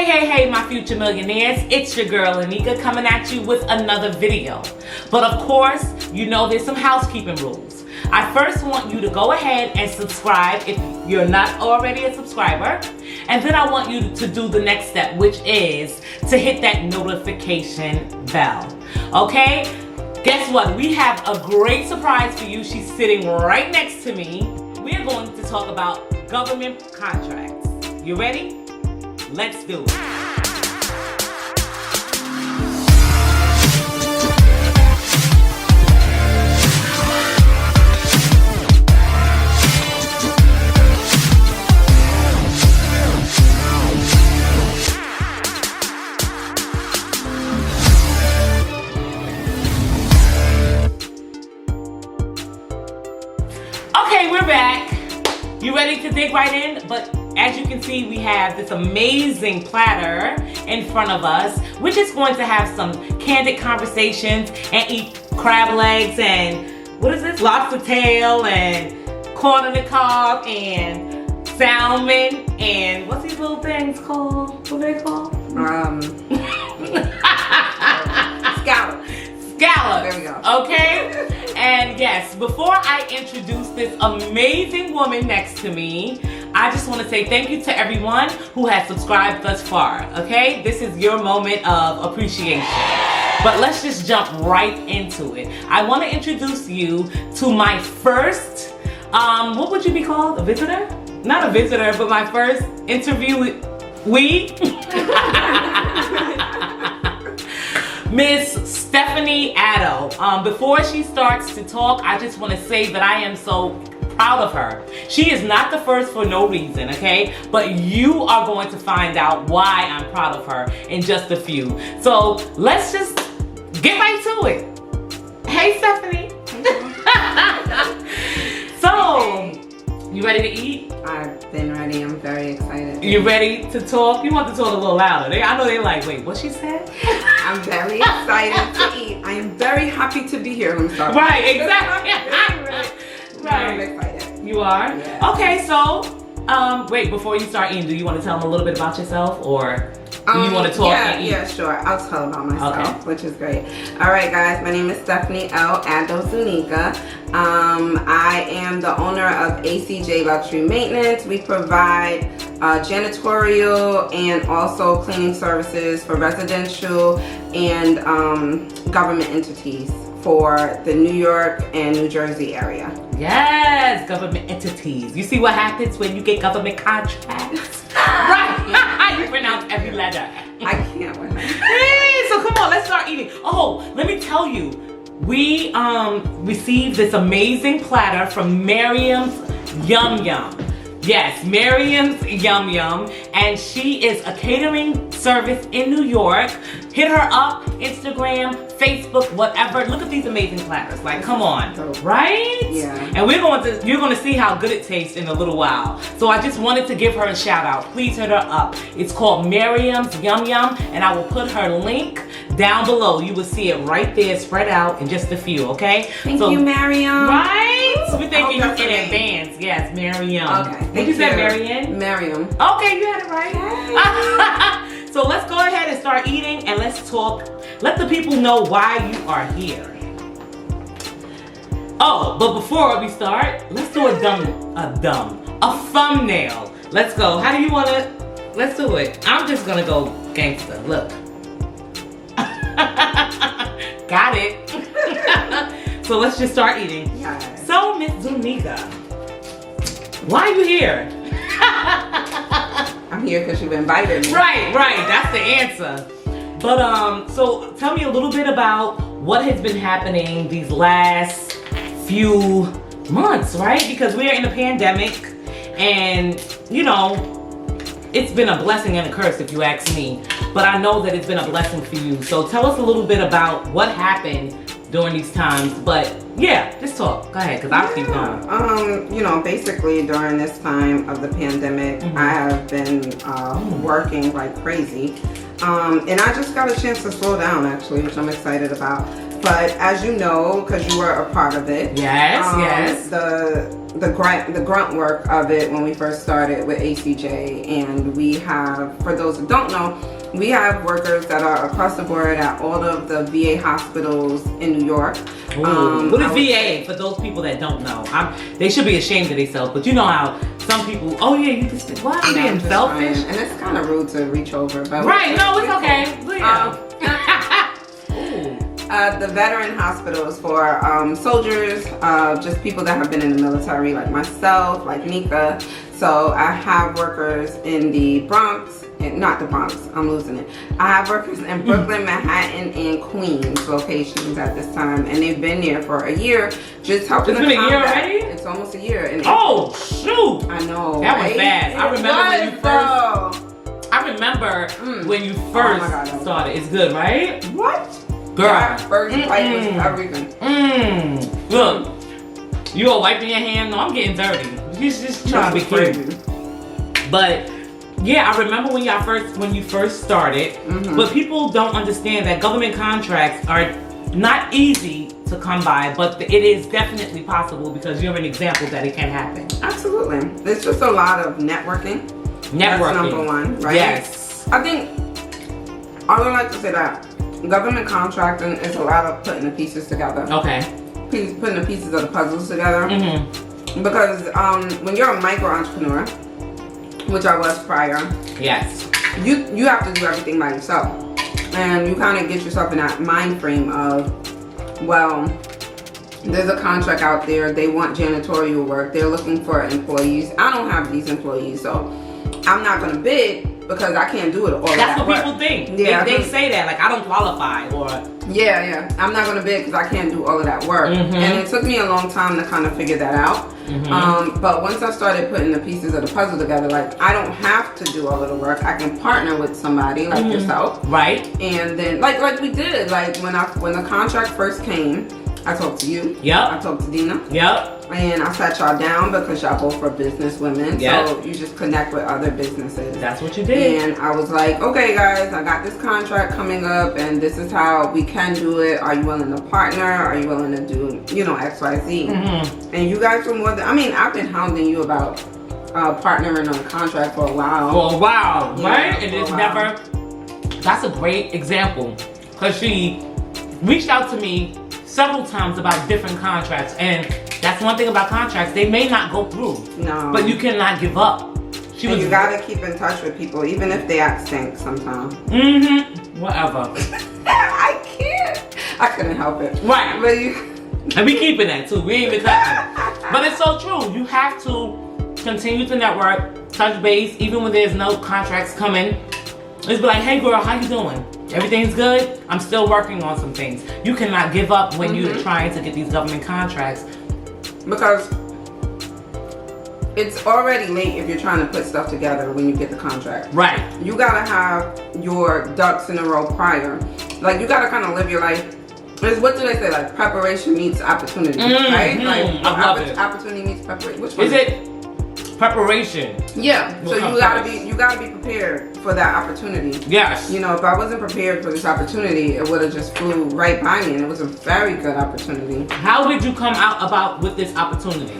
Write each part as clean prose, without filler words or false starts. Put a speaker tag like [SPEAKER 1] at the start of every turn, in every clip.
[SPEAKER 1] Hey, my future millionaires, it's your girl Nneka coming at you with another video. But of course, you know there's some housekeeping rules. I first want you to go ahead and subscribe if you're not already a subscriber. And then I want you to do the next step, which is to hit that notification bell. Okay? Guess what? We have a great surprise for you. She's sitting right next to me. We are going to talk about government contracts. You ready? Let's do it. Okay, we're back. You ready to dig right in? But as you can see, we have this amazing platter in front of us. We're just going to have some candid conversations and eat crab legs and, what is this? Lobster tail and corn on the cob and salmon and what's these little things called? What are they called?
[SPEAKER 2] Scallops.
[SPEAKER 1] Scallops.
[SPEAKER 2] There we go. Okay?
[SPEAKER 1] And yes, before I introduce this amazing woman next to me, I just want to say thank you to everyone who has subscribed thus far, okay? This is your moment of appreciation. But let's just jump right into it. I want to introduce you to my first, what would you be called? A visitor? Not a visitor, but my first interviewee. Miss Stephannie Addo. Before she starts to talk, I just want to say that I am so proud of her. She is not the first for no reason, okay? But you are going to find out why I'm proud of her in just a few. So let's just get right to it. Hey, Stephannie. So, you ready to eat?
[SPEAKER 2] I've been ready. I'm very excited.
[SPEAKER 1] You ready to talk? You want to talk a little louder. I know they're like, wait, what she said?
[SPEAKER 2] I'm very excited to eat. I am very happy to be here. I'm sorry.
[SPEAKER 1] Right, exactly.
[SPEAKER 2] Right. I'm excited.
[SPEAKER 1] You are?
[SPEAKER 2] Yeah.
[SPEAKER 1] Okay, so, wait, before you start eating, do you want to tell them a little bit about yourself, or do you want to talk and eat?
[SPEAKER 2] Yeah, sure. I'll tell about myself,
[SPEAKER 1] okay,
[SPEAKER 2] which is great. All right, guys. My name is Stephannie Addo. I am the owner of ACJ Luxury Maintenance. We provide janitorial and also cleaning services for residential and government entities for the New York and New Jersey area.
[SPEAKER 1] Yes, government entities. You see what happens when you get government contracts? Right. You pronounce every letter.
[SPEAKER 2] I can't wait.
[SPEAKER 1] Hey, so come on, let's start eating. Oh, let me tell you, we received this amazing platter from Maryamsyumyum. Yes, Maryamsyumyum, and she is a catering service in New York. Hit her up, Instagram, Facebook, whatever. Look at these amazing platters. Like, come on, right?
[SPEAKER 2] Yeah.
[SPEAKER 1] And you're going to see how good it tastes in a little while. So I just wanted to give her a shout out. Please hit her up. It's called Maryamsyumyum, and I will put her link down below. You will see it right there, spread out in just a few. Okay?
[SPEAKER 2] Thank you, Maryam.
[SPEAKER 1] Right? So we're thanking you in
[SPEAKER 2] name.
[SPEAKER 1] advance. Yes, Maryam.
[SPEAKER 2] Okay.
[SPEAKER 1] What you said, Maryam?
[SPEAKER 2] Maryam.
[SPEAKER 1] Okay, you had it right. So let's go ahead and start eating, and let's talk. Let the people know why you are here. Oh, but before we start, let's do a thumbnail. Let's go. How do you want to? Let's do it. I'm just gonna go gangster. Look. Got it. So let's just start eating.
[SPEAKER 2] Yes.
[SPEAKER 1] So, Miss Nneka, why are you here?
[SPEAKER 2] I'm here because you've invited me.
[SPEAKER 1] Right. That's the answer. But so tell me a little bit about what has been happening these last few months, right? Because we are in a pandemic, and you know, it's been a blessing and a curse if you ask me. But I know that it's been a blessing for you. So tell us a little bit about what happened during these times. But yeah, just talk. Go ahead, because I'll keep going.
[SPEAKER 2] You know, basically during this time of the pandemic, I have been working like crazy. And I just got a chance to slow down, actually, which I'm excited about. But as you know, because you were a part of it,
[SPEAKER 1] yes,
[SPEAKER 2] the grunt work of it when we first started with ACJ, and we have, for those who don't know, we have workers that are across the board at all of the VA hospitals in New York.
[SPEAKER 1] What is VA? For those people that don't know, they should be ashamed of themselves. But you know how some people, oh yeah, you just what? I'm being selfish,
[SPEAKER 2] and it's kind of rude to reach over. But
[SPEAKER 1] right? No, it's okay.
[SPEAKER 2] The veteran hospitals for soldiers, just people that have been in the military, like myself, like Nneka. So I have workers in the Bronx. Not the Bronx, I'm losing it. I have workers in Brooklyn, Manhattan, and Queens locations at this time, and they've been there for a year, just helping.
[SPEAKER 1] It's been a year already?
[SPEAKER 2] It's almost a year.
[SPEAKER 1] Oh shoot!
[SPEAKER 2] I know.
[SPEAKER 1] That was fast. I remember when you first started. It's good, right?
[SPEAKER 2] What?
[SPEAKER 1] Girl.
[SPEAKER 2] Yeah, first bite was everything.
[SPEAKER 1] Look, you all wiping your hand? No, I'm getting dirty. She's just trying to be cute. But yeah, I remember when you first started. But people don't understand that government contracts are not easy to come by, but it is definitely possible because you're an example that it can happen.
[SPEAKER 2] Absolutely. It's just a lot of networking. That's number one, right?
[SPEAKER 1] Yes.
[SPEAKER 2] I think I would like to say that government contracting is a lot of putting the pieces together.
[SPEAKER 1] Okay.
[SPEAKER 2] Putting the pieces of the puzzles together. Because when you're a micro entrepreneur, which I was prior,
[SPEAKER 1] yes,
[SPEAKER 2] you have to do everything by yourself, and you kind of get yourself in that mind frame of, well, there's a contract out there, they want janitorial work, they're looking for employees. I don't have these employees, so I'm not gonna bid because I can't do it all.
[SPEAKER 1] That's what people think. Yeah, they say that, like, I don't qualify, or
[SPEAKER 2] I'm not gonna bid because I can't do all of that work. And it took me a long time to kind of figure that out. But once I started putting the pieces of the puzzle together, like, I don't have to do all of the work. I can partner with somebody like yourself,
[SPEAKER 1] right?
[SPEAKER 2] And then like we did, like when the contract first came, I talked to you.
[SPEAKER 1] Yep.
[SPEAKER 2] I talked to Dina.
[SPEAKER 1] Yep.
[SPEAKER 2] And I sat y'all down because y'all both are business women.
[SPEAKER 1] Yep.
[SPEAKER 2] So you just connect with other businesses.
[SPEAKER 1] That's what you did.
[SPEAKER 2] And I was like, okay guys, I got this contract coming up and this is how we can do it. Are you willing to partner? Are you willing to do, X, Y, Z? And you guys were more than, I've been hounding you about partnering on a contract for a while.
[SPEAKER 1] For a while, right? And it's never, that's a great example. Because she reached out to me several times about different contracts, and that's one thing about contracts, they may not go through.
[SPEAKER 2] No.
[SPEAKER 1] But you cannot give up.
[SPEAKER 2] You gotta keep in touch with people, even if they act stink sometimes.
[SPEAKER 1] Whatever.
[SPEAKER 2] I can't. I couldn't help it.
[SPEAKER 1] Right.
[SPEAKER 2] But
[SPEAKER 1] and we keeping that too. We ain't even cutting. But it's so true. You have to continue to network, touch base, even when there's no contracts coming. Just be like, hey girl, how you doing? Everything's good? I'm still working on some things. You cannot give up when you're trying to get these government contracts.
[SPEAKER 2] Because it's already late if you're trying to put stuff together when you get the contract.
[SPEAKER 1] Right.
[SPEAKER 2] You gotta have your ducks in a row prior. Like, you gotta kind of live your life. What do they say? Like, preparation meets opportunity, right? Like,
[SPEAKER 1] I love it.
[SPEAKER 2] Opportunity meets preparation. Which one
[SPEAKER 1] is it? Preparation.
[SPEAKER 2] Yeah. So you gotta be prepared for that opportunity.
[SPEAKER 1] Yes.
[SPEAKER 2] If I wasn't prepared for this opportunity, it would have just flew right by me, and it was a very good opportunity.
[SPEAKER 1] How did you come out with this opportunity?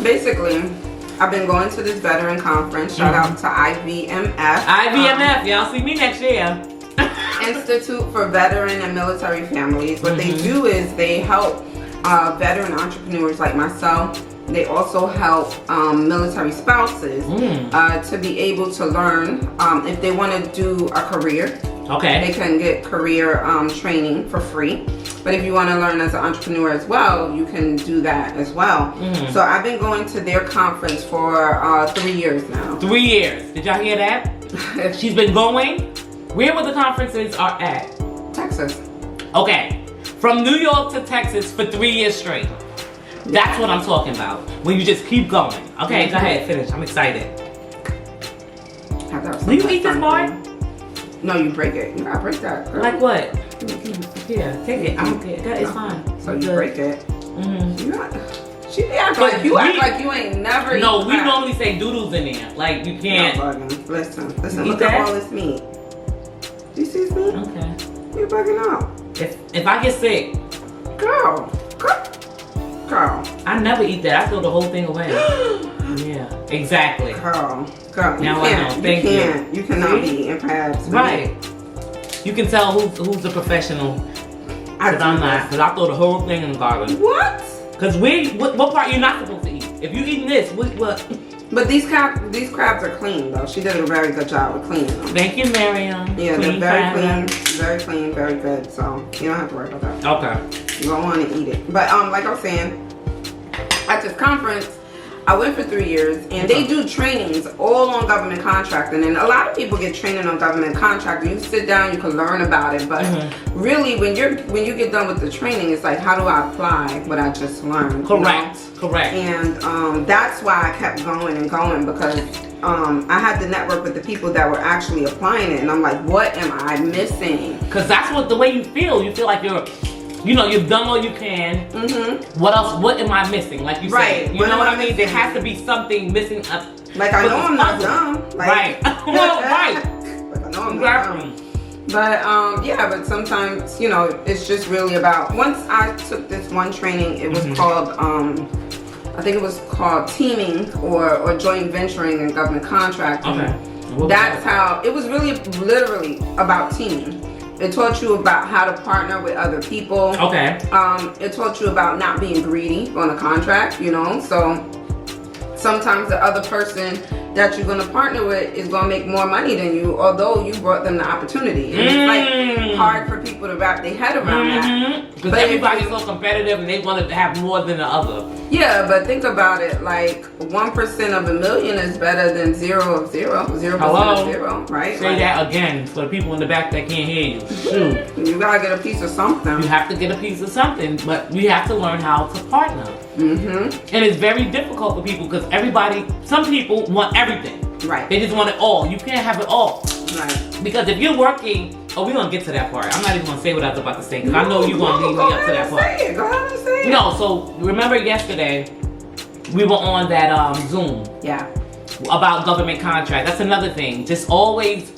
[SPEAKER 2] Basically, I've been going to this veteran conference. Shout out to IVMF.
[SPEAKER 1] IVMF, y'all see me next year.
[SPEAKER 2] Institute for Veteran and Military Families. What they do is they help veteran entrepreneurs like myself. They also help military spouses to be able to learn if they want to do a career.
[SPEAKER 1] Okay.
[SPEAKER 2] They can get career training for free. But if you want to learn as an entrepreneur as well, you can do that as well. So I've been going to their conference for 3 years now.
[SPEAKER 1] 3 years. Did y'all hear that? She's been going. Where the conferences are at?
[SPEAKER 2] Texas.
[SPEAKER 1] Okay. From New York to Texas for 3 years straight. That's what I'm talking about. When you just keep going. Okay, go ahead, finish. I'm excited. Will you eat this part?
[SPEAKER 2] No, you break it. You gotta break that. Girl.
[SPEAKER 1] Like what? Here, take it. I don't care. It's fine.
[SPEAKER 2] So you break it. She act like you ain't never.
[SPEAKER 1] No, we normally say doodles in there. Like you can't.
[SPEAKER 2] No, listen. Look at all this meat. Do you see this meat?
[SPEAKER 1] Okay.
[SPEAKER 2] You're bugging out.
[SPEAKER 1] If I get sick,
[SPEAKER 2] girl.
[SPEAKER 1] I never eat that. I throw the whole thing away. Yeah, exactly.
[SPEAKER 2] Girl,
[SPEAKER 1] now I know. Thank you.
[SPEAKER 2] You cannot be eating crabs.
[SPEAKER 1] Right. You can tell who's the professional. Because I'm not. Because I throw the whole thing in the garbage.
[SPEAKER 2] What?
[SPEAKER 1] Because what part you're not supposed to eat? If you eating this, what?
[SPEAKER 2] But these crabs are clean though. She did a very good job with cleaning them.
[SPEAKER 1] Thank you, Maryam.
[SPEAKER 2] Yeah, they're very clean, very good. So you don't have to worry about that.
[SPEAKER 1] Okay.
[SPEAKER 2] You don't want to eat it. But like I was saying, at this conference, I went for 3 years, and they do trainings all on government contracting. And a lot of people get training on government contracting. You sit down, you can learn about it. But really, when you get done with the training, it's like, how do I apply what I just learned?
[SPEAKER 1] Correct. Correct.
[SPEAKER 2] And that's why I kept going and going, because I had to network with the people that were actually applying it, and I'm like, what am I missing?
[SPEAKER 1] Because that's the way you feel. You feel like you've done all you can. What else? What am I missing? Like you said, you know what I mean? There has to be something missing.
[SPEAKER 2] Like I know I'm not dumb. Like,
[SPEAKER 1] well, right.
[SPEAKER 2] Like I know I'm not dumb. But yeah, but sometimes it's just really about. Once I took this one training, it was called I think it was called teaming or joint venturing in government contracting.
[SPEAKER 1] Okay.
[SPEAKER 2] That's how it was really literally about teaming. It taught you about how to partner with other people.
[SPEAKER 1] Okay.
[SPEAKER 2] It taught you about not being greedy on a contract, So sometimes the other person that you're going to partner with is going to make more money than you, although you brought them the opportunity. And it's like hard for people to wrap their head around that.
[SPEAKER 1] Because everybody's so competitive and they want to have more than the other.
[SPEAKER 2] Yeah, but think about it. Like 1% of a million is better than 0 of 0. 0% of 0, right?
[SPEAKER 1] Say that again for the people in the back that can't hear you. Shoot.
[SPEAKER 2] You gotta get a piece of something.
[SPEAKER 1] You have to get a piece of something, but we have to learn how to partner. And it's very difficult for people because some people want everything.
[SPEAKER 2] Right.
[SPEAKER 1] They just want it all. You can't have it all.
[SPEAKER 2] Right.
[SPEAKER 1] Because if you're working, we're gonna get to that part. I'm not even gonna say what I was about to say because I know you're gonna lead me up to that part.
[SPEAKER 2] Go ahead and say it.
[SPEAKER 1] No, so remember yesterday we were on that Zoom.
[SPEAKER 2] Yeah.
[SPEAKER 1] About government contract. That's another thing. Just always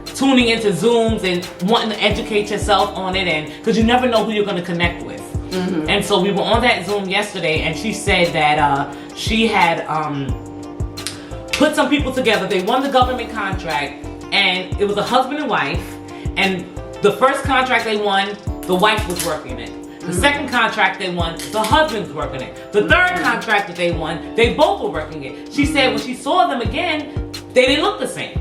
[SPEAKER 1] tuning into Zooms and wanting to educate yourself on it, and because you never know who you're gonna connect with. And so we were on that Zoom yesterday, and she said that she had put some people together. They won the government contract, and it was a husband and wife. And the first contract they won, the wife was working it. The second contract they won, the husband's working it. The third contract that they won, they both were working it. She said when she saw them again, they didn't look the same.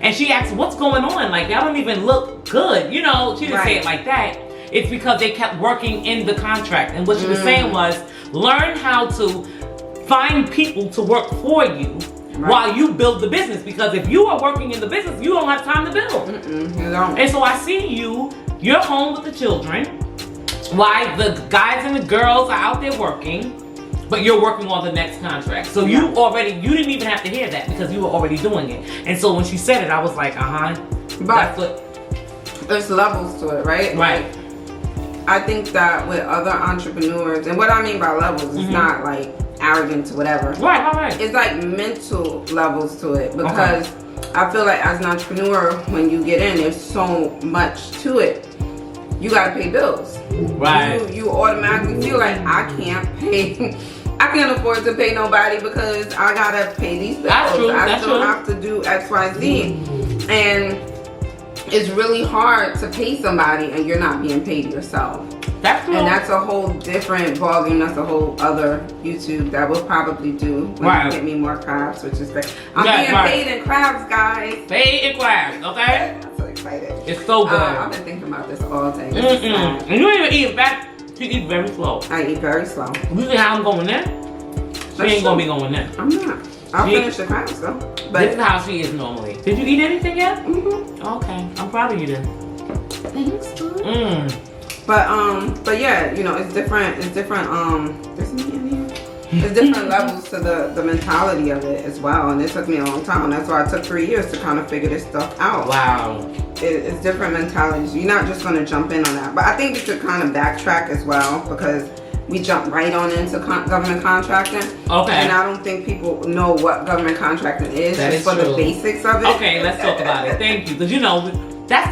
[SPEAKER 1] And she asked, what's going on? Like, y'all don't even look good. She didn't say it like that. It's because they kept working in the contract. And what she was saying was, learn how to find people to work for you while you build the business. Because if you are working in the business, you don't have time to build.
[SPEAKER 2] You don't.
[SPEAKER 1] And so I see you're home with the children, while the guys and the girls are out there working, but you're working on the next contract. So you didn't even have to hear that because you were already doing it. And so when she said it, I was like,
[SPEAKER 2] But there's levels to it, right?
[SPEAKER 1] Right.
[SPEAKER 2] I think that with other entrepreneurs, and what I mean by levels is not like arrogance or whatever.
[SPEAKER 1] Right.
[SPEAKER 2] It's like mental levels to it, because I feel like as an entrepreneur, when you get in, there's so much to it. You gotta pay bills. Right. You automatically feel like I can't afford to pay nobody because I gotta pay these bills. I still have to do X, Y, Z. And it's really hard to pay somebody and you're not being paid yourself.
[SPEAKER 1] That's true.
[SPEAKER 2] And that's a whole different ballgame. That's a whole other YouTube that we'll probably do when you get me more crabs, which is great. I'm being paid in crabs, guys.
[SPEAKER 1] Paid in crabs, okay?
[SPEAKER 2] I'm so excited.
[SPEAKER 1] It's so good.
[SPEAKER 2] I've been thinking about this all day.
[SPEAKER 1] And you don't even eat fast. She eats very slow.
[SPEAKER 2] I eat very slow.
[SPEAKER 1] You see how I'm going there? She ain't gonna be going there.
[SPEAKER 2] I'm not. I'll finish the crabs though. But
[SPEAKER 1] this is how she is normally. Did you eat anything yet? Okay, I'm proud of you then.
[SPEAKER 2] Thanks, But yeah, it's different. It's different. There's meat in here. There's different levels to the mentality of it as well, and it took me a long time. That's why it took 3 years to kind of figure this stuff out.
[SPEAKER 1] Wow.
[SPEAKER 2] It's different mentalities. You're not just gonna jump in on that. But I think we should kind of backtrack as well, because we jumped right on into government contracting. Okay. And I don't think people know what government contracting is.
[SPEAKER 1] That
[SPEAKER 2] just
[SPEAKER 1] is
[SPEAKER 2] for the basics of it.
[SPEAKER 1] Okay, let's talk about it. Thank you. Because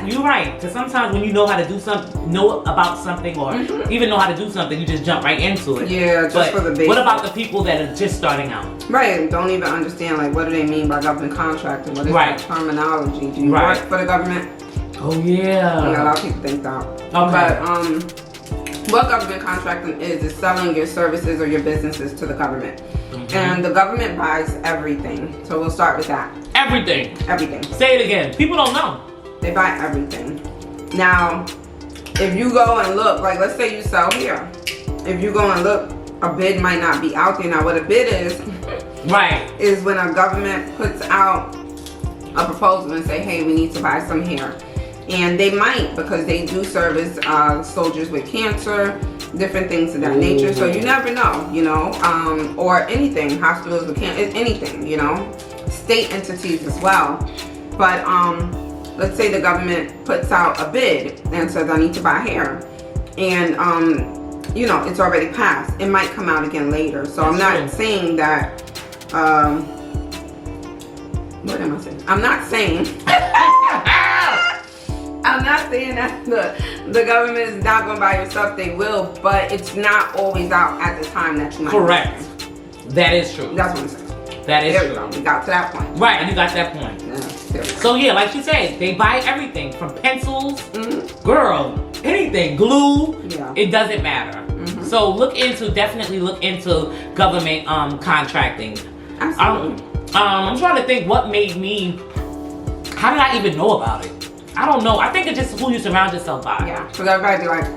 [SPEAKER 1] you're right. Because sometimes when you know how to do something, know about something, or even know how to do something, you just jump right into it.
[SPEAKER 2] Yeah, just for the basics.
[SPEAKER 1] What about the people that are just starting out?
[SPEAKER 2] Right, don't even understand like what do they mean by government contracting? What is that terminology? Do you work for the government?
[SPEAKER 1] Oh yeah.
[SPEAKER 2] A lot of people think that.
[SPEAKER 1] Okay.
[SPEAKER 2] But what government contracting is selling your services or your businesses to the government. And the government buys everything. So we'll start with that.
[SPEAKER 1] Everything.
[SPEAKER 2] Everything.
[SPEAKER 1] Say it again. People don't know.
[SPEAKER 2] They buy everything. Now, if you go and look, like let's say you sell here. If you go and look, a bid might not be out there. Now what a bid is, is when a government puts out a proposal and say, hey, we need to buy some here. And they might, because they do service soldiers with cancer, different things of that nature. So you never know, you know, or anything, hospitals with cancer, anything, you know, state entities as well. But let's say the government puts out a bid and says, I need to buy hair. And, you know, it's already passed. It might come out again later. So I'm not saying that, what am I saying? I'm not saying that the government is not going to buy your stuff. They will, but it's not always out at the time that you might.
[SPEAKER 1] Correct. That is true.
[SPEAKER 2] That's what I'm saying.
[SPEAKER 1] That is true.
[SPEAKER 2] We got to that point.
[SPEAKER 1] Right, you got that point.
[SPEAKER 2] Yeah,
[SPEAKER 1] so yeah, like she said, they buy everything from pencils, girl, anything, glue. Yeah. It doesn't matter. So definitely look into government contracting.
[SPEAKER 2] Absolutely.
[SPEAKER 1] I'm trying to think what made me. How did I even know about it? I don't know. I think it's just who you surround yourself by.
[SPEAKER 2] Yeah, because everybody be like,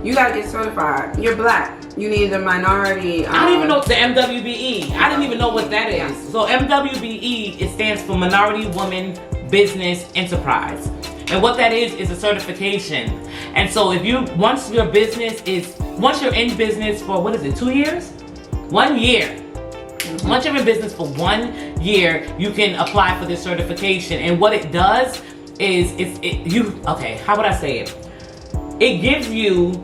[SPEAKER 2] you gotta get certified. You're black. You need a minority.
[SPEAKER 1] I don't even know the MWBE. I didn't even know what that is. Yeah. So MWBE, it stands for Minority Woman Business Enterprise. And what that is a certification. And so if once you're in business for, what is it, 2 years? 1 year. Once you're in business for 1 year, you can apply for this certification. And what it does is, how would I say it? It gives you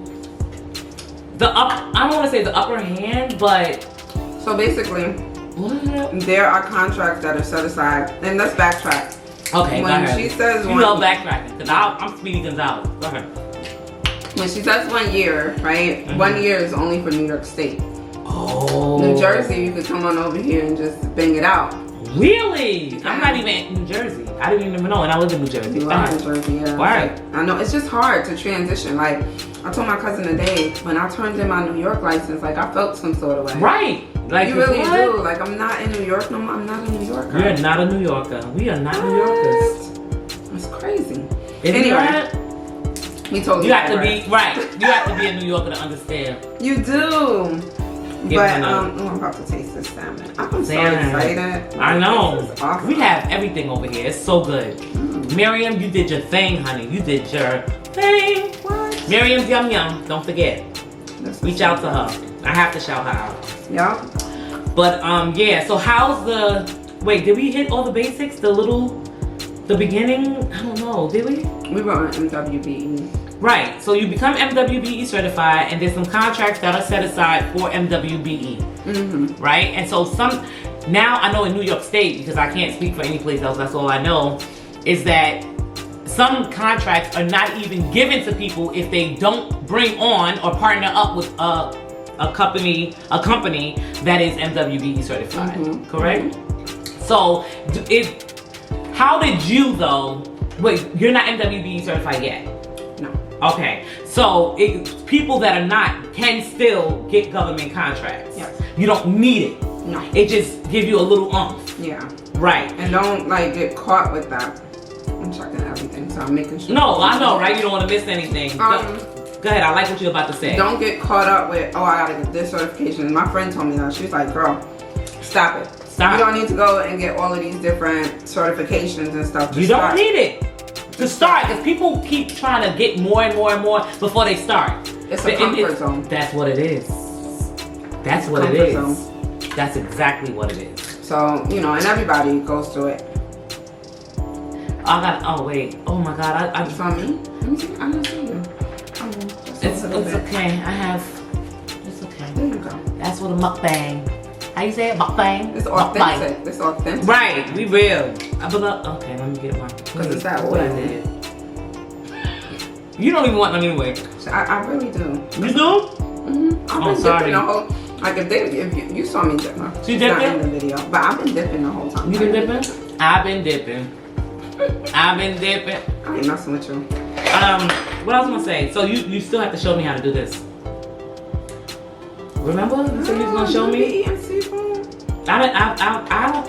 [SPEAKER 1] I don't want to say the upper hand, but.
[SPEAKER 2] So basically, there are contracts that are set aside, and let's backtrack.
[SPEAKER 1] Okay,
[SPEAKER 2] when she says
[SPEAKER 1] you know backtracking, because I'm Speedy Gonzalez. Go ahead.
[SPEAKER 2] When she says 1 year, right? 1 year is only for New York State.
[SPEAKER 1] Oh.
[SPEAKER 2] New Jersey, you could come on over here and just bang it out.
[SPEAKER 1] Really? I'm not even in New Jersey. I didn't even know, and I live in New Jersey.
[SPEAKER 2] You are in New Jersey, yeah.
[SPEAKER 1] Right.
[SPEAKER 2] I know, it's just hard to transition. Like, I told my cousin today, when I turned in my New York license, like, I felt some sort of way.
[SPEAKER 1] Right. Like,
[SPEAKER 2] you really do. Like, I'm not in New York no more. I'm not a New Yorker.
[SPEAKER 1] You're not a New Yorker. We are not New Yorkers.
[SPEAKER 2] That's crazy.
[SPEAKER 1] Anyway.
[SPEAKER 2] He told me
[SPEAKER 1] you have to be right. You have to be a New Yorker to understand.
[SPEAKER 2] You do. But I'm about to taste this salmon. I'm so excited.
[SPEAKER 1] I know.
[SPEAKER 2] This is awesome.
[SPEAKER 1] We have everything over here. It's so good. Maryam, you did your thing, honey. You did your thing.
[SPEAKER 2] What?
[SPEAKER 1] Maryamsyumyum. Don't forget. Reach out to her. I have to shout her out.
[SPEAKER 2] Yeah.
[SPEAKER 1] But yeah. So how's wait? Did we hit all the basics? The beginning? I don't know. Did we? We
[SPEAKER 2] were on MWBE.
[SPEAKER 1] Right, so you become MWBE certified, and there's some contracts that are set aside for MWBE, right? And so now I know in New York State, because I can't speak for any place else, that's all I know, is that some contracts are not even given to people if they don't bring on or partner up with a company that is MWBE certified, correct? So how did you though, wait, you're not MWBE certified yet?
[SPEAKER 2] No.
[SPEAKER 1] Okay, so people that are not can still get government contracts.
[SPEAKER 2] Yes.
[SPEAKER 1] You don't need it.
[SPEAKER 2] No.
[SPEAKER 1] It just give you a little oomph.
[SPEAKER 2] Yeah.
[SPEAKER 1] Right.
[SPEAKER 2] And don't get caught with that. I'm checking everything, so I'm making sure.
[SPEAKER 1] No, I know, right? You don't want to miss anything. Go ahead, I like what you're about to say.
[SPEAKER 2] Don't get caught up with, I gotta get this certification. My friend told me that. She was like, girl, stop it. Stop. You don't need to go and get all of these different certifications and stuff.
[SPEAKER 1] You don't need it. To start, because people keep trying to get more and more and more before they start.
[SPEAKER 2] It's a comfort zone.
[SPEAKER 1] That's what it is. That's what it is. That's exactly what it is.
[SPEAKER 2] So, and everybody goes through it.
[SPEAKER 1] Oh wait. Oh my God. I
[SPEAKER 2] saw me? Let me see. I didn't see you.
[SPEAKER 1] It's okay. It's okay.
[SPEAKER 2] There you go.
[SPEAKER 1] That's what a mukbang. How you say it? Mukbang?
[SPEAKER 2] It's authentic. It's authentic.
[SPEAKER 1] Right. We real. Okay, let me get one.
[SPEAKER 2] Because it's that oil.
[SPEAKER 1] You don't even want them anyway.
[SPEAKER 2] I really do.
[SPEAKER 1] You do?
[SPEAKER 2] I've been dipping the whole. Like if you saw me dip,
[SPEAKER 1] she dipping?
[SPEAKER 2] Not in the video, but I've been dipping the whole time.
[SPEAKER 1] You been dipping? I've been dipping. I've been dipping.
[SPEAKER 2] I ain't messing with you.
[SPEAKER 1] What I was gonna say? So you still have to show me how to do this. Remember? You said you was gonna show me.
[SPEAKER 2] Eating seafood.
[SPEAKER 1] I don't.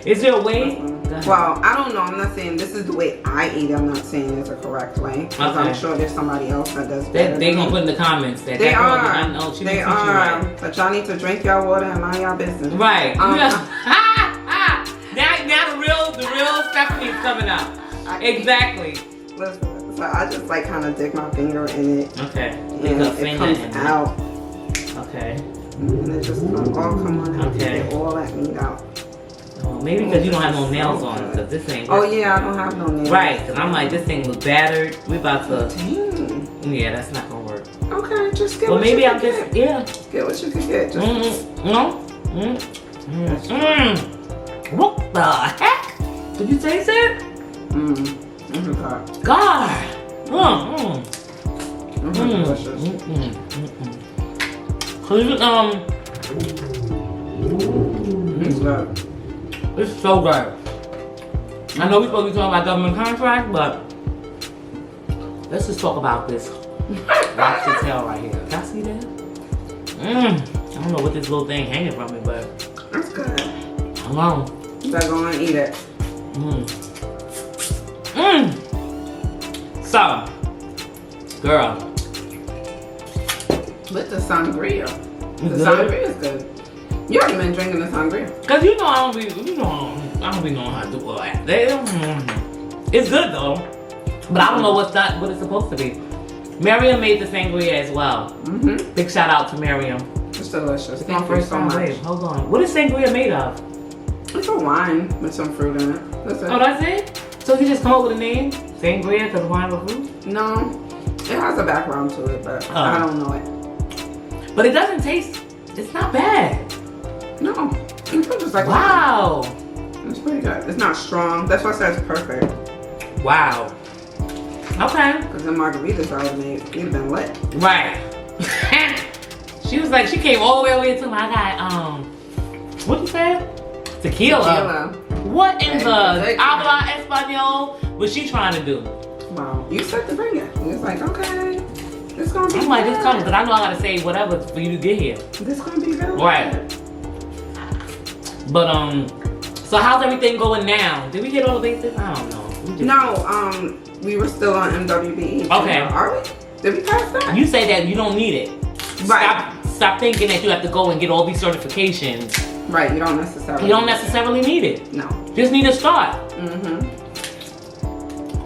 [SPEAKER 1] Is there a way?
[SPEAKER 2] Well, I don't know. I'm not saying this is the way I eat. I'm not saying it's a correct way. Because I'm sure there's somebody else that does better.
[SPEAKER 1] They gonna put in the comments that
[SPEAKER 2] they are.
[SPEAKER 1] I know she
[SPEAKER 2] they
[SPEAKER 1] are.
[SPEAKER 2] Right. But y'all need to drink y'all water and mind y'all business.
[SPEAKER 1] Right. Now the real Stephannie is coming out. Exactly.
[SPEAKER 2] Listen, so I just like kind of dig my finger in it.
[SPEAKER 1] Okay.
[SPEAKER 2] And it comes out.
[SPEAKER 1] Okay.
[SPEAKER 2] And it just all come on out.
[SPEAKER 1] Okay.
[SPEAKER 2] Get all that meat out.
[SPEAKER 1] Oh, maybe because you don't have no nails on, because this ain't.
[SPEAKER 2] Oh yeah, I don't have no nails.
[SPEAKER 1] Right, because I'm like, this thing was battered. We about to.
[SPEAKER 2] Dang.
[SPEAKER 1] Yeah, that's not gonna work.
[SPEAKER 2] Okay, just get.
[SPEAKER 1] Well,
[SPEAKER 2] what
[SPEAKER 1] maybe
[SPEAKER 2] you
[SPEAKER 1] I'll
[SPEAKER 2] can
[SPEAKER 1] just
[SPEAKER 2] get. Get what you can get. Just
[SPEAKER 1] What the heck? Did you taste it? God.
[SPEAKER 2] Delicious. It's good.
[SPEAKER 1] It's so good. I know we're supposed to be talking about government contract, but let's just talk about this lobster tail right here. Y'all see that? I don't know what this little thing hanging from me, but
[SPEAKER 2] that's good.
[SPEAKER 1] I know.
[SPEAKER 2] Better go and eat it.
[SPEAKER 1] So, girl.
[SPEAKER 2] With the sangria. The sangria is good. You haven't been drinking the sangria.
[SPEAKER 1] Cause you know I don't be knowing how to do all that. It's good though, but I don't know what it's supposed to be. Maryam made the sangria as well. Big shout out to Maryam.
[SPEAKER 2] It's delicious.
[SPEAKER 1] It's my first time. Wait, hold on. What is sangria made of?
[SPEAKER 2] It's a wine with some fruit in it. That's it.
[SPEAKER 1] Oh, that's it? So you just come up with a name? Sangria because wine with fruit?
[SPEAKER 2] No, it has a background to it, but I don't know it.
[SPEAKER 1] But it doesn't taste. It's not bad.
[SPEAKER 2] No, it's just like
[SPEAKER 1] wow.
[SPEAKER 2] It's pretty good. It's not strong. That's why I said it's perfect.
[SPEAKER 1] Wow. Okay.
[SPEAKER 2] Because the margaritas I would made, you'd have been lit.
[SPEAKER 1] Right. She was like, she came all the way until I got what you say? Tequila. What in the habla español was she trying to do?
[SPEAKER 2] Wow. You set the bring it. You was like, okay, this gonna be.
[SPEAKER 1] I'm like, this coming, because I know I gotta say whatever for you to get here.
[SPEAKER 2] This gonna be real.
[SPEAKER 1] Right. But so how's everything going now? Did we hit all the bases? I don't know.
[SPEAKER 2] No, we were still on MWBE.
[SPEAKER 1] Okay.
[SPEAKER 2] Are we? Did we pass that?
[SPEAKER 1] You say that you don't need it.
[SPEAKER 2] Right.
[SPEAKER 1] Stop thinking that you have to go and get all these certifications.
[SPEAKER 2] Right, you don't necessarily.
[SPEAKER 1] You don't necessarily need it.
[SPEAKER 2] No.
[SPEAKER 1] Just need to start.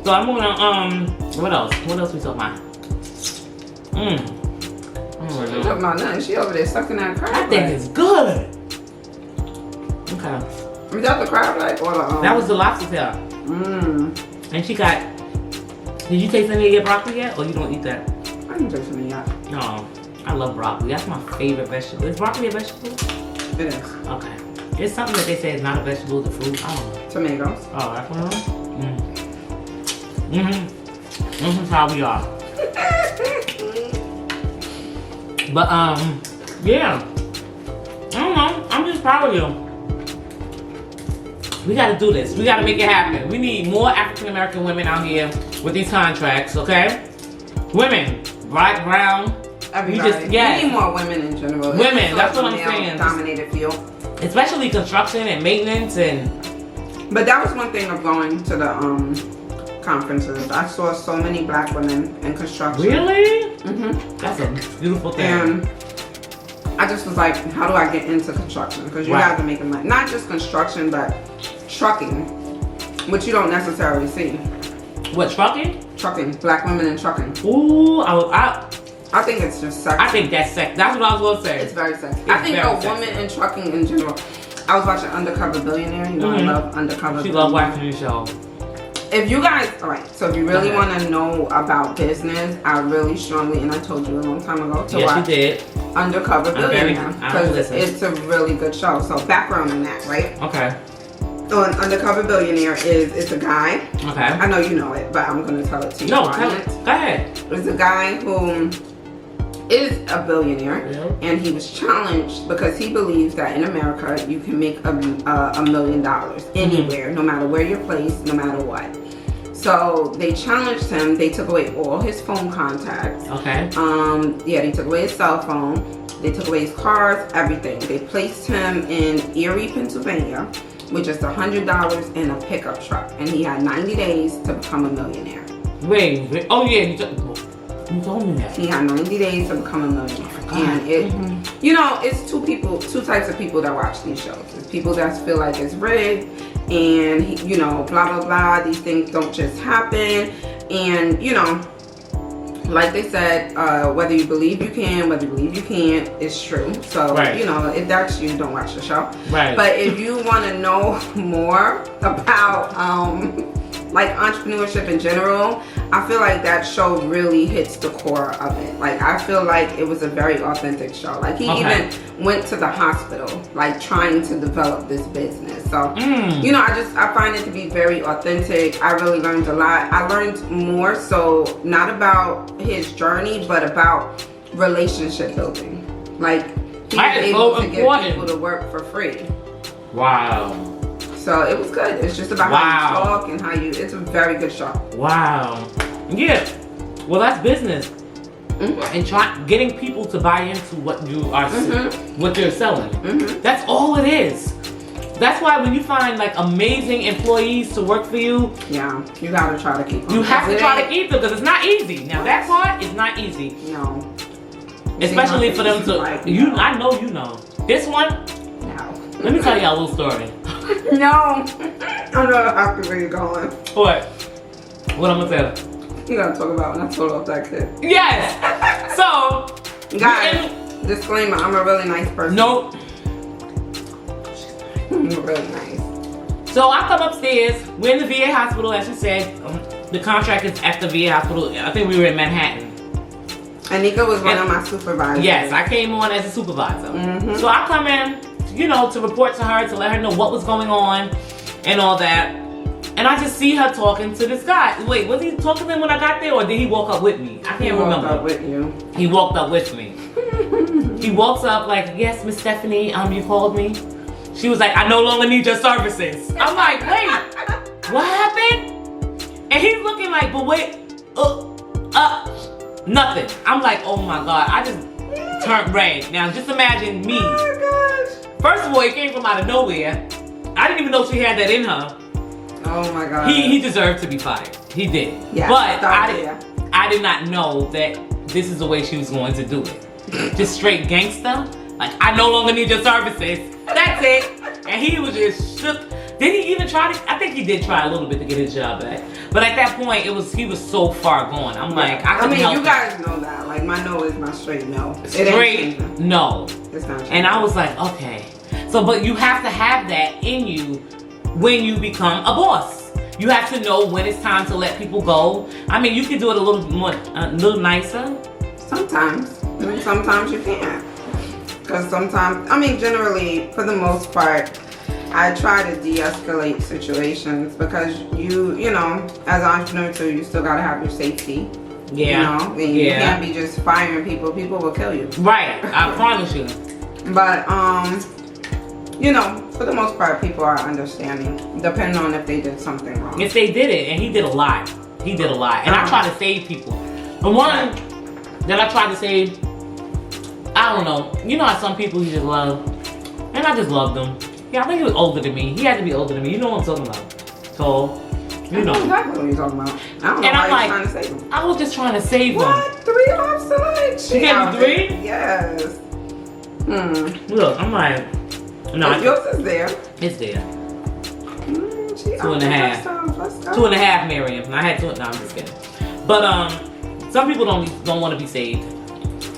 [SPEAKER 1] So I'm gonna what else? What else we talking about?
[SPEAKER 2] She talking about nothing. She over there sucking that crab.
[SPEAKER 1] I think it's good. Okay.
[SPEAKER 2] Was that the crab leg or the
[SPEAKER 1] That was the lobster tail. And she got. Did you taste any of your broccoli yet, or you don't eat that?
[SPEAKER 2] I didn't taste any yet.
[SPEAKER 1] No, I love broccoli. That's my favorite vegetable. Is broccoli a vegetable?
[SPEAKER 2] It is.
[SPEAKER 1] Okay. It's something that they say is not a vegetable, it's a fruit. I don't know.
[SPEAKER 2] Tomatoes.
[SPEAKER 1] Oh, that's one of them? This is how we are. But, yeah. I don't know. I'm just proud of you. We gotta do this. We gotta make it happen. We need more African American women out here with these contracts, okay? Women. Black, brown.
[SPEAKER 2] Everybody. We need more women in general.
[SPEAKER 1] Women, that's what I'm saying.
[SPEAKER 2] Dominated field.
[SPEAKER 1] Especially construction and maintenance and.
[SPEAKER 2] But that was one thing of going to the conferences. I saw so many black women in construction.
[SPEAKER 1] Really? That's a beautiful thing.
[SPEAKER 2] And I just was like, how do I get into construction? Because you have to make money. Not just construction, but trucking, which you don't necessarily see.
[SPEAKER 1] What, trucking?
[SPEAKER 2] Trucking. Black women in trucking.
[SPEAKER 1] Ooh,
[SPEAKER 2] I think it's just sexy.
[SPEAKER 1] I think that's sexy. That's what I was gonna say.
[SPEAKER 2] It's very sexy. I think a woman in trucking in general. I was watching Undercover Billionaire. You know, I love Undercover.
[SPEAKER 1] She loves watching the show.
[SPEAKER 2] If you guys, alright, so if you really want to know about business, I really strongly, and I told you a long time ago to watch Undercover Billionaire, because it's a really good show. So background in that, right?
[SPEAKER 1] Okay.
[SPEAKER 2] on Undercover Billionaire it's a guy.
[SPEAKER 1] Okay.
[SPEAKER 2] I know you know it, but I'm gonna tell it to you.
[SPEAKER 1] No, tell it. Go ahead.
[SPEAKER 2] It's a guy who is a billionaire, and he was challenged because he believes that in America you can make $1 million anywhere, no matter where you're placed, no matter what. So they challenged him. They took away all his phone contacts.
[SPEAKER 1] Okay.
[SPEAKER 2] Yeah, they took away his cell phone. They took away his cars, everything. They placed him in Erie, Pennsylvania, with just $100 in a pickup truck, and he had 90 days to become a millionaire.
[SPEAKER 1] Wait. Oh yeah, you told me that.
[SPEAKER 2] He had 90 days to become a millionaire. And it, you know, it's two types of people that watch these shows. It's people that feel like it's rigged, and you know, blah blah blah. These things don't just happen, and you know, like they said, whether you believe you can, whether you believe you can't, it's true. So you know, if that's you, don't watch the show.
[SPEAKER 1] Right.
[SPEAKER 2] But if you want to know more about like entrepreneurship in general, I feel like that show really hits the core of it. Like, I feel like it was a very authentic show. Like, he even went to the hospital, like, trying to develop this business. So, you know, I find it to be very authentic. I really learned a lot. I learned more so not about his journey, but about relationship building. Like, he was able to get people to work for free.
[SPEAKER 1] Wow.
[SPEAKER 2] So it was good. It's just about how you talk and how you. It's a very good show.
[SPEAKER 1] Wow. Yeah. Well, that's business. And getting people to buy into what you are, what you're selling. That's all it is. That's why when you find like amazing employees to work for you,
[SPEAKER 2] yeah, you gotta try to keep them.
[SPEAKER 1] You have to try to keep them because it's not easy. Now that part is not easy.
[SPEAKER 2] No.
[SPEAKER 1] Especially for them to. Like, I know you know. This one.
[SPEAKER 2] No.
[SPEAKER 1] Let me tell you a little story.
[SPEAKER 2] No, I know after where you're going.
[SPEAKER 1] What? What I'm gonna tell?
[SPEAKER 2] You gotta talk about when I told off that kid.
[SPEAKER 1] Yes. So,
[SPEAKER 2] guys, disclaimer: I'm a really nice person.
[SPEAKER 1] Nope.
[SPEAKER 2] I'm really nice.
[SPEAKER 1] So I come upstairs. We're in the VA hospital, as you said. The contract is at the VA hospital. I think we were in Manhattan.
[SPEAKER 2] Nneka was one of my supervisors.
[SPEAKER 1] Yes, I came on as a supervisor. So I come in, you know, to report to her, to let her know what was going on and all that. And I just see her talking to this guy. Wait, was he talking to him when I got there, or did he walk up with me? I can't remember.
[SPEAKER 2] He walked up with you.
[SPEAKER 1] He walked up with me. He walks up like, yes, Miss Stephannie, you called me. She was like, I no longer need your services. I'm like, wait, what happened? And he's looking like, but wait, nothing. I'm like, oh my God, I just turned red. Now just imagine me.
[SPEAKER 2] Oh my gosh.
[SPEAKER 1] First of all, it came from out of nowhere. I didn't even know she had that in her.
[SPEAKER 2] Oh my God.
[SPEAKER 1] He deserved to be fired. He did.
[SPEAKER 2] Yeah,
[SPEAKER 1] but I did not know that this is the way she was going to do it. Just straight gangster. Like, I no longer need your services. That's it. And he was just shook. Did he even try to? I think he did try a little bit to get his job back. But at that point, he was so far gone. I'm like, I couldn't help
[SPEAKER 2] you guys know that. Like, my no is my straight no.
[SPEAKER 1] Straight no.
[SPEAKER 2] It's not true.
[SPEAKER 1] And I was like, okay. So, but you have to have that in you when you become a boss. You have to know when it's time to let people go. I mean, you can do it a little more, a little nicer.
[SPEAKER 2] Sometimes. And sometimes you can't. Because sometimes, I mean, generally, for the most part, I try to de-escalate situations because you know, as an entrepreneur too, you still gotta have your safety.
[SPEAKER 1] Yeah.
[SPEAKER 2] You know, and you can't be just firing people. People will kill you.
[SPEAKER 1] Right. I promise you.
[SPEAKER 2] But you know, for the most part, people are understanding, depending on if they did something wrong.
[SPEAKER 1] If they did it, and he did a lot. He did a lot. And I try to save people. The one that I tried to save, I don't know. You know how some people you just love? And I just loved him. Yeah, I think he was older than me. He had to be older than me. You know what I'm talking about. So, you know.
[SPEAKER 2] I know exactly what you're talking about. I don't know
[SPEAKER 1] and
[SPEAKER 2] why
[SPEAKER 1] I'm
[SPEAKER 2] you're
[SPEAKER 1] like,
[SPEAKER 2] trying to save him.
[SPEAKER 1] I was just trying to save him.
[SPEAKER 2] What? 3 lobster legs?
[SPEAKER 1] You gave him 3?
[SPEAKER 2] Yes.
[SPEAKER 1] Look, I'm like, no.
[SPEAKER 2] Yours is there.
[SPEAKER 1] It's there.
[SPEAKER 2] 2.5. Let's go.
[SPEAKER 1] 2.5, Maryam. And I had 2. No, I'm just kidding. But some people don't want to be saved.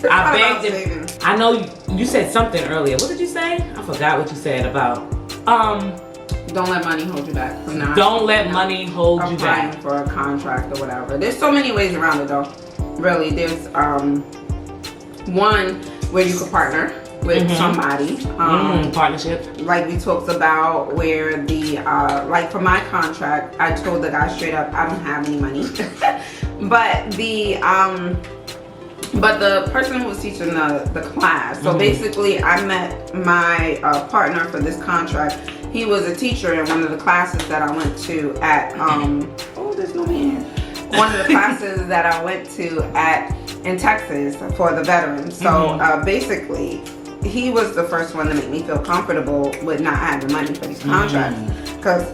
[SPEAKER 1] I begged him. I know you said something earlier. What did you say? I forgot what you said about.
[SPEAKER 2] Don't let money hold you back.
[SPEAKER 1] Don't let money hold you back
[SPEAKER 2] for a contract or whatever. There's so many ways around it though. Really, there's one where you could partner. with somebody.
[SPEAKER 1] Partnership.
[SPEAKER 2] Like we talked about, where the like for my contract, I told the guy straight up, I don't have any money. But the person who was teaching the class, so basically I met my partner for this contract. He was a teacher in one of the classes that I went to at oh, there's no man here. One of the classes that I went to in Texas for the veterans. So basically, he was the first one to make me feel comfortable with not having money for these contracts, because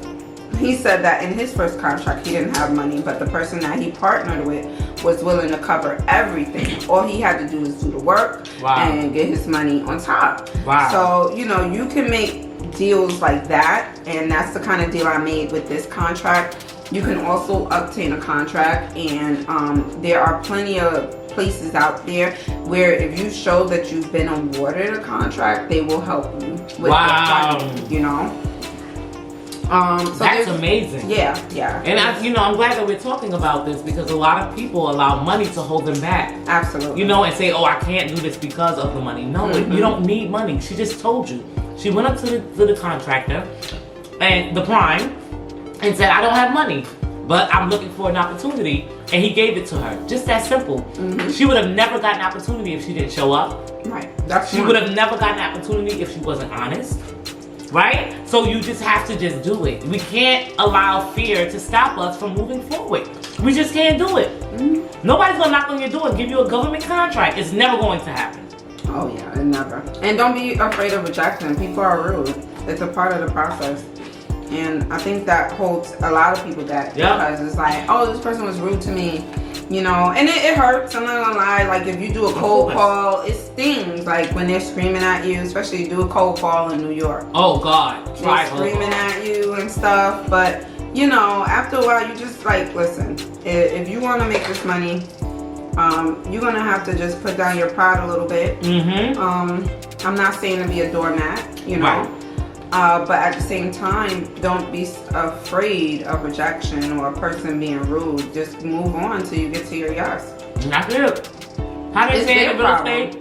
[SPEAKER 2] he said that in his first contract he didn't have money, but the person that he partnered with was willing to cover everything. All he had to do is do the work and get his money on top. So you know, you can make deals like that, and that's the kind of deal I made with this contract. You can also obtain a contract, and there are plenty of places out there where if you show that you've been awarded a contract, they will help you with the funding, you know. So
[SPEAKER 1] that's amazing.
[SPEAKER 2] Yeah.
[SPEAKER 1] And I'm glad that we're talking about this, because a lot of people allow money to hold them back.
[SPEAKER 2] Absolutely.
[SPEAKER 1] You know, and say, oh, I can't do this because of the money. No, you don't need money. She just told you. She went up to the contractor and the prime and said, I don't have money, but I'm looking for an opportunity, and he gave it to her. Just that simple. She would have never gotten an opportunity if she didn't show up.
[SPEAKER 2] Right.
[SPEAKER 1] She would have never gotten an opportunity if she wasn't honest. Right? So you just have to just do it. We can't allow fear to stop us from moving forward. We just can't do it. Nobody's gonna knock on your door and give you a government contract. It's never going to happen.
[SPEAKER 2] Oh yeah, it never. And don't be afraid of rejection. People are rude. It's a part of the process. And I think that holds a lot of people back, because it's like, oh, this person was rude to me, you know, and it hurts. I'm not gonna lie. Like if you do a cold call, it stings. Like when they're screaming at you, especially you do a cold call in New York.
[SPEAKER 1] Oh God,
[SPEAKER 2] they're screaming at you and stuff. But you know, after a while, you just like, listen. If you want to make this money, you're gonna have to just put down your pride a little bit. I'm not saying to be a doormat, you know. But at the same time, don't be afraid of rejection or a person being rude. Just move on till you get to your yes.
[SPEAKER 1] That's it. How they say in real estate?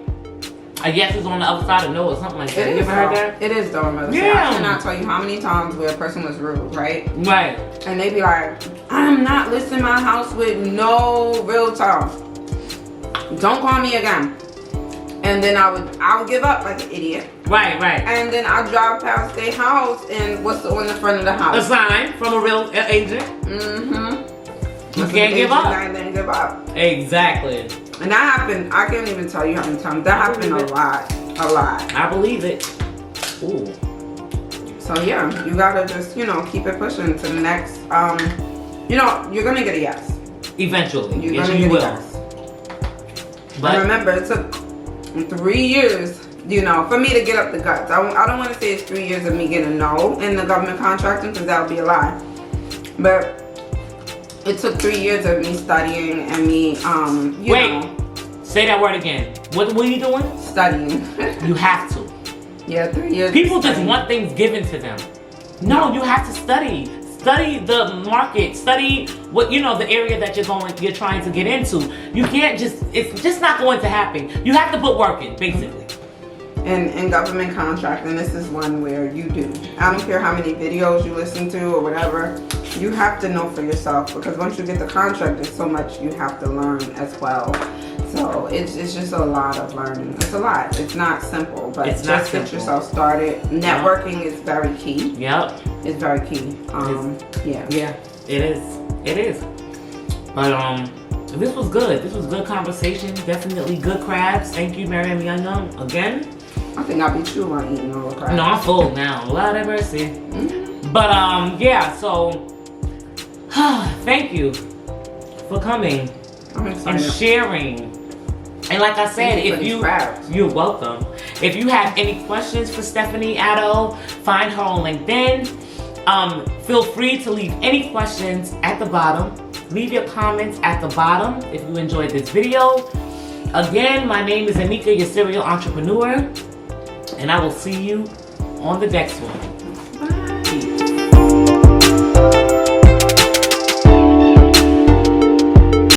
[SPEAKER 1] A yes is on the other side of no or something like that. You ever heard that?
[SPEAKER 2] It is though on the other side. I cannot tell you how many times where a person was rude, right?
[SPEAKER 1] Right.
[SPEAKER 2] And they be like, I'm not listing my house with no realtor. Don't call me again. And then I would give up like an idiot.
[SPEAKER 1] Right.
[SPEAKER 2] And then I drive past their house, and what's on the front of the house?
[SPEAKER 1] A sign from a real agent. You can't give up.
[SPEAKER 2] I didn't give up.
[SPEAKER 1] Exactly.
[SPEAKER 2] And that happened, I can't even tell you how many times. That happened a lot.
[SPEAKER 1] I believe it. Ooh.
[SPEAKER 2] So yeah, you gotta just, you know, keep it pushing to the next, you know, you're gonna get a yes.
[SPEAKER 1] Eventually.
[SPEAKER 2] You're gonna get a yes. But remember, it took 3 years, you know, for me to get up the guts. I don't want to say it's 3 years of me getting a no in the government contracting, because that would be a lie. But it took 3 years of me studying and me, you know.
[SPEAKER 1] Say that word again. What are you doing?
[SPEAKER 2] Studying.
[SPEAKER 1] You have to.
[SPEAKER 2] Yeah, 3 years.
[SPEAKER 1] People just want things given to them. No, you have to study. Study the market. Study what, you know, the area that you're trying to get into. You can't just, it's just not going to happen. You have to put work in, basically.
[SPEAKER 2] And in government contracting, this is one where you do. I don't care how many videos you listen to or whatever. You have to know for yourself, because once you get the contract, there's so much you have to learn as well. So it's just a lot of learning. It's a lot. It's not simple, but
[SPEAKER 1] it's
[SPEAKER 2] just get yourself started. Networking is very key.
[SPEAKER 1] Yep.
[SPEAKER 2] It's very key. Yeah.
[SPEAKER 1] Yeah, it is. It is. But this was good. This was good conversation. Definitely good crabs. Thank you, Maryamsyumyum, again.
[SPEAKER 2] I think I beat you on eating all the crabs.
[SPEAKER 1] No, I'm full now. Lord have mercy. But yeah, so thank you for coming and sharing. And like I said, you're welcome. If you have any questions for Stephannie Addo, find her on LinkedIn. Feel free to leave any questions at the bottom. Leave your comments at the bottom if you enjoyed this video. Again, my name is Nneka, your serial entrepreneur, and I will see you on the next one.
[SPEAKER 2] Bye.